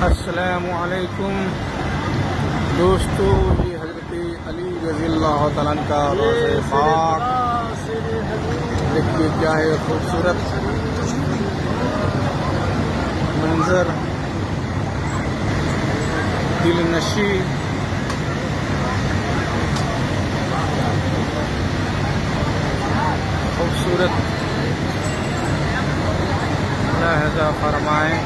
अस्सलामुअलैकुम दोस्तों, ये हज़रत अली रज़ियल्लाहु तआला अन्हु का रोज़े पाक। देखिए क्या है खूबसूरत मंजर, दिलनशी। खूबसूरत लहज़ा फरमाएं।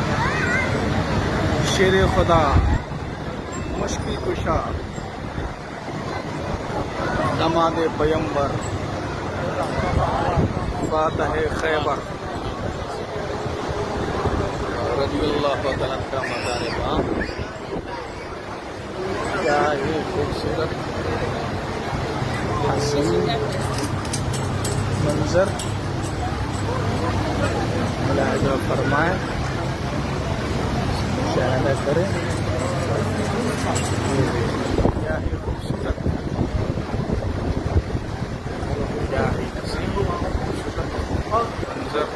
शेर खुदा, मुश्किल कुशा, दमाद पैगंबर, फातह खैबर रज़ियल्लाहु तआला का मज़ार-ए-बाक़। क्या ये खूबसूरत हसीन मंजर, मुलाहिज़ा फरमाएं, मुशाहिदा करें। क्या है खूबसूरत, क्या है हसीन मंजर।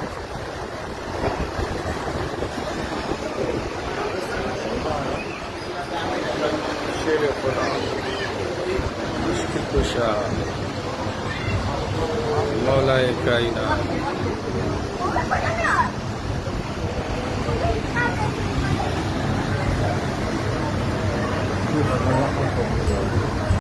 शेर खुदा, मुश्किल कुशा, मौलाए कायनात।